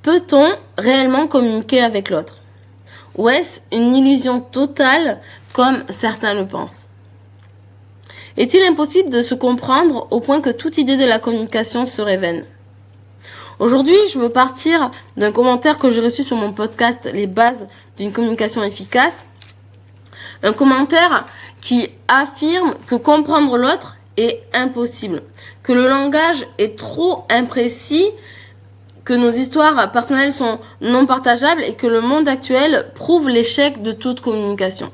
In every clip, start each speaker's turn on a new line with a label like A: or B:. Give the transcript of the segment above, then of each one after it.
A: Peut-on réellement communiquer avec l'autre? Ou est-ce une illusion totale comme certains le pensent? Est-il impossible de se comprendre au point que toute idée de la communication serait vaine? Aujourd'hui, je veux partir d'un commentaire que j'ai reçu sur mon podcast Les bases d'une communication efficace. Un commentaire qui affirme que comprendre l'autre est impossible, que le langage est trop imprécis, que nos histoires personnelles sont non partageables et que le monde actuel prouve l'échec de toute communication.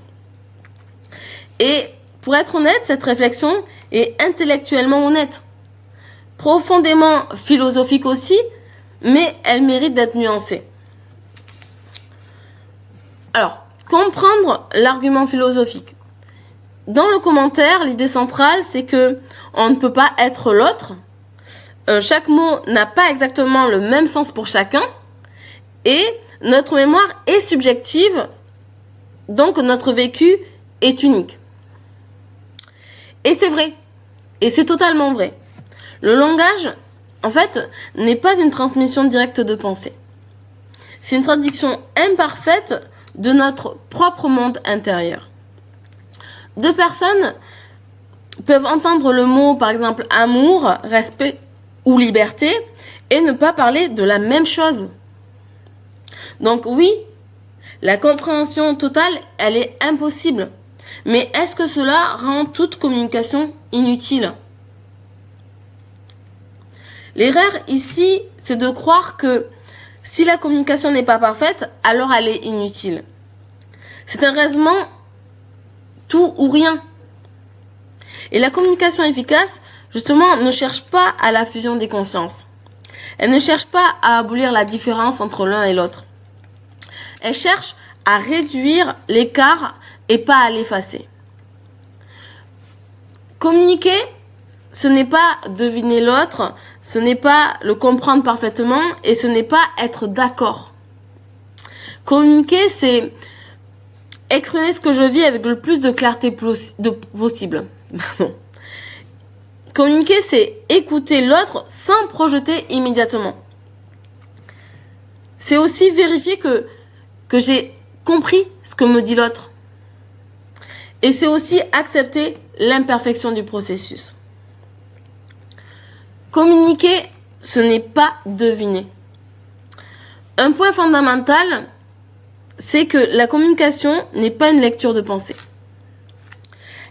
A: Et pour être honnête, cette réflexion est intellectuellement honnête, profondément philosophique aussi, mais elle mérite d'être nuancée. Alors, comprendre l'argument philosophique. Dans le commentaire, l'idée centrale, c'est que on ne peut pas être l'autre. Chaque mot n'a pas exactement le même sens pour chacun. Et notre mémoire est subjective, donc notre vécu est unique. Et c'est vrai. Et c'est totalement vrai. Le langage, en fait, n'est pas une transmission directe de pensée. C'est une traduction imparfaite de notre propre monde intérieur. Deux personnes peuvent entendre le mot, par exemple, amour, respect ou liberté, et ne pas parler de la même chose. Donc oui, la compréhension totale, elle est impossible. Mais est-ce que cela rend toute communication inutile? L'erreur ici, c'est de croire que si la communication n'est pas parfaite, alors elle est inutile. C'est un raisonnement tout ou rien. Et la communication efficace, justement, ne cherche pas à la fusion des consciences. Elle ne cherche pas à abolir la différence entre l'un et l'autre. Elle cherche à réduire l'écart et pas à l'effacer. Communiquer, ce n'est pas deviner l'autre, ce n'est pas le comprendre parfaitement et ce n'est pas être d'accord. Communiquer, c'est exprimer ce que je vis avec le plus de clarté possible. Communiquer, c'est écouter l'autre sans projeter immédiatement. C'est aussi vérifier que j'ai compris ce que me dit l'autre. Et c'est aussi accepter l'imperfection du processus. Communiquer, ce n'est pas deviner. Un point fondamental, c'est que la communication n'est pas une lecture de pensée.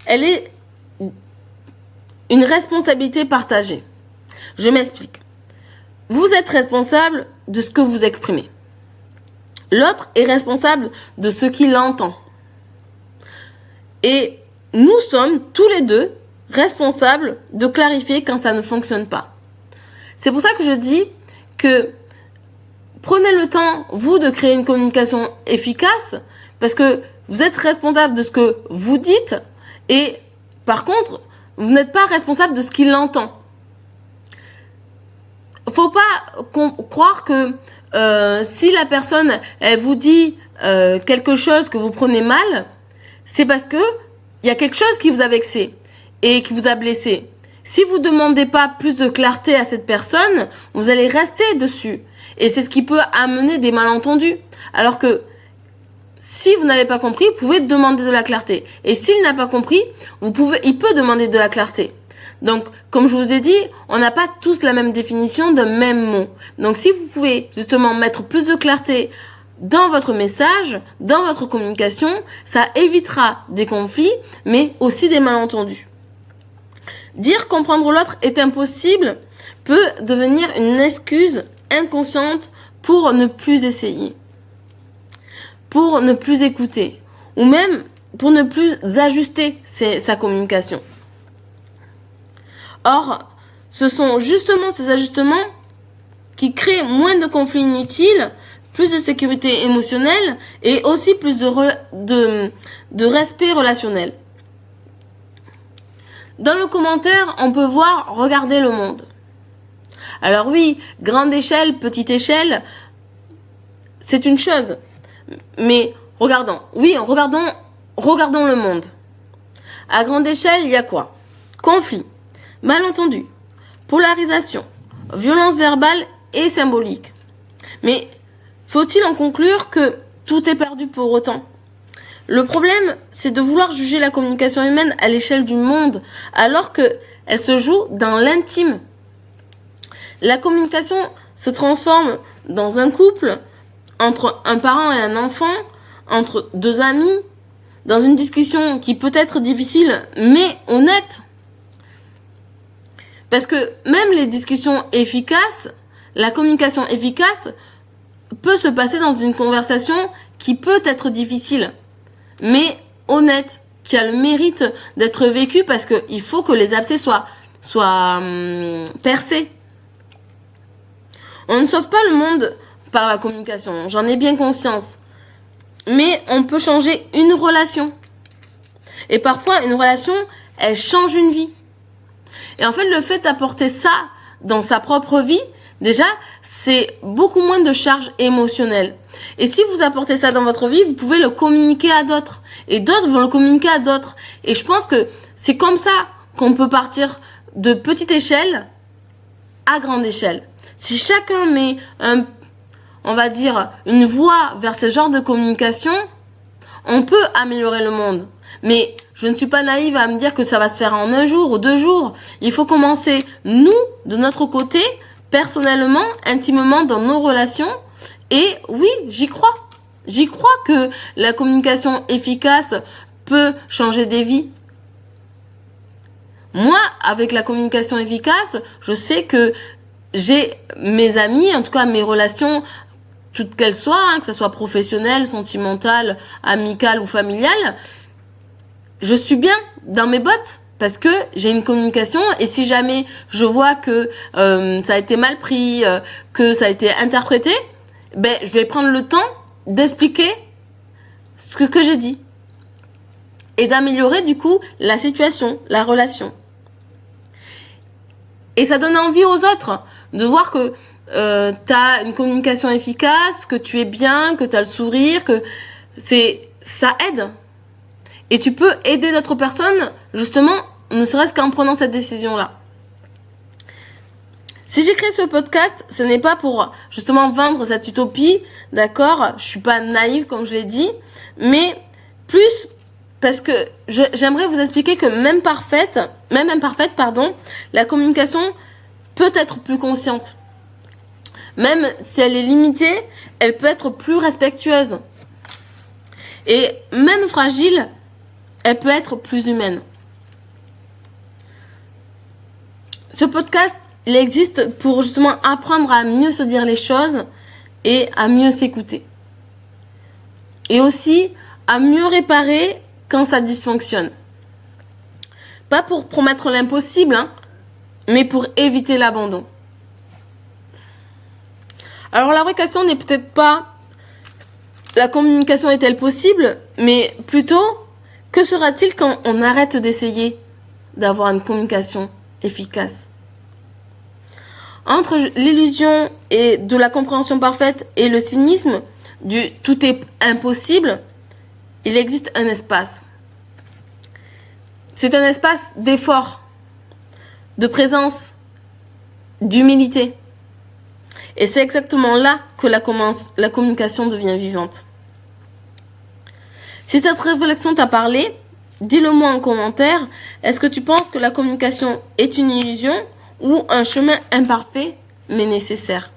A: Elle est une responsabilité partagée. Je m'explique. Vous êtes responsable de ce que vous exprimez. L'autre est responsable de ce qu'il entend. Et nous sommes tous les deux responsables de clarifier quand ça ne fonctionne pas. C'est pour ça que je dis que prenez le temps, vous, de créer une communication efficace, parce que vous êtes responsable de ce que vous dites, et par contre, vous n'êtes pas responsable de ce qu'il entend. Faut pas croire que si la personne, elle vous dit quelque chose que vous prenez mal, c'est parce que il y a quelque chose qui vous a vexé et qui vous a blessé. Si vous demandez pas plus de clarté à cette personne, vous allez rester dessus. Et c'est ce qui peut amener des malentendus. Alors que si vous n'avez pas compris, vous pouvez demander de la clarté. Et s'il n'a pas compris, il peut demander de la clarté. Donc, comme je vous ai dit, on n'a pas tous la même définition d'un même mot. Donc, si vous pouvez justement mettre plus de clarté dans votre message, dans votre communication, ça évitera des conflits, mais aussi des malentendus. Dire comprendre l'autre est impossible peut devenir une excuse inconsciente pour ne plus essayer, pour ne plus écouter, ou même pour ne plus ajuster sa communication. Or, ce sont justement ces ajustements qui créent moins de conflits inutiles, plus de sécurité émotionnelle et aussi plus de respect relationnel. Dans le commentaire, on peut voir « Regardez le monde ». Alors oui, grande échelle, petite échelle, c'est une chose. Mais regardons le monde. À grande échelle, il y a quoi? Conflit, malentendu, polarisation, violence verbale et symbolique. Mais faut-il en conclure que tout est perdu pour autant ? Le problème, c'est de vouloir juger la communication humaine à l'échelle du monde, alors qu'elle se joue dans l'intime. La communication se transforme dans un couple, entre un parent et un enfant, entre deux amis, dans une discussion qui peut être difficile, mais honnête. Parce que même les discussions efficaces, la communication efficace peut se passer dans une conversation qui peut être difficile, mais honnête, qui a le mérite d'être vécue parce qu'il faut que les abcès soient percés. On ne sauve pas le monde par la communication, j'en ai bien conscience. Mais on peut changer une relation. Et parfois, une relation, elle change une vie. Et en fait, le fait d'apporter ça dans sa propre vie, déjà, c'est beaucoup moins de charge émotionnelle. Et si vous apportez ça dans votre vie, vous pouvez le communiquer à d'autres. Et d'autres vont le communiquer à d'autres. Et je pense que c'est comme ça qu'on peut partir de petite échelle à grande échelle. Si chacun met on va dire, une voie vers ce genre de communication, on peut améliorer le monde. Mais je ne suis pas naïve à me dire que ça va se faire en 1 jour ou 2 jours. Il faut commencer, nous, de notre côté, personnellement, intimement, dans nos relations. Et oui, j'y crois. J'y crois que la communication efficace peut changer des vies. Moi, avec la communication efficace, je sais que j'ai mes amis, en tout cas mes relations, toutes qu'elles soient, que ce soit professionnelle, sentimentale, amicale ou familiale, je suis bien dans mes bottes parce que j'ai une communication et si jamais je vois que ça a été mal pris, que ça a été interprété, je vais prendre le temps d'expliquer ce que j'ai dit et d'améliorer du coup la situation, la relation. Et ça donne envie aux autres de voir que t'as une communication efficace, que tu es bien, que t'as le sourire, que ça aide. Et tu peux aider d'autres personnes, justement, ne serait-ce qu'en prenant cette décision-là. Si j'ai créé ce podcast, ce n'est pas pour, justement, vendre cette utopie, d'accord ? Je suis pas naïve, comme je l'ai dit, mais plus parce que j'aimerais vous expliquer que même imparfaite, la communication peut être plus consciente. Même si elle est limitée, elle peut être plus respectueuse. Et même fragile, elle peut être plus humaine. Ce podcast, il existe pour justement apprendre à mieux se dire les choses et à mieux s'écouter. Et aussi à mieux réparer quand ça dysfonctionne. Pas pour promettre l'impossible, mais pour éviter l'abandon. Alors la vraie question n'est peut-être pas la communication est-elle possible, mais plutôt que sera-t-il quand on arrête d'essayer d'avoir une communication efficace ? Entre l'illusion et de la compréhension parfaite et le cynisme du tout est impossible, il existe un espace. C'est un espace d'effort, de présence, d'humilité. Et c'est exactement là que la communication devient vivante. Si cette réflexion t'a parlé, dis-le-moi en commentaire. Est-ce que tu penses que la communication est une illusion ou un chemin imparfait mais nécessaire ?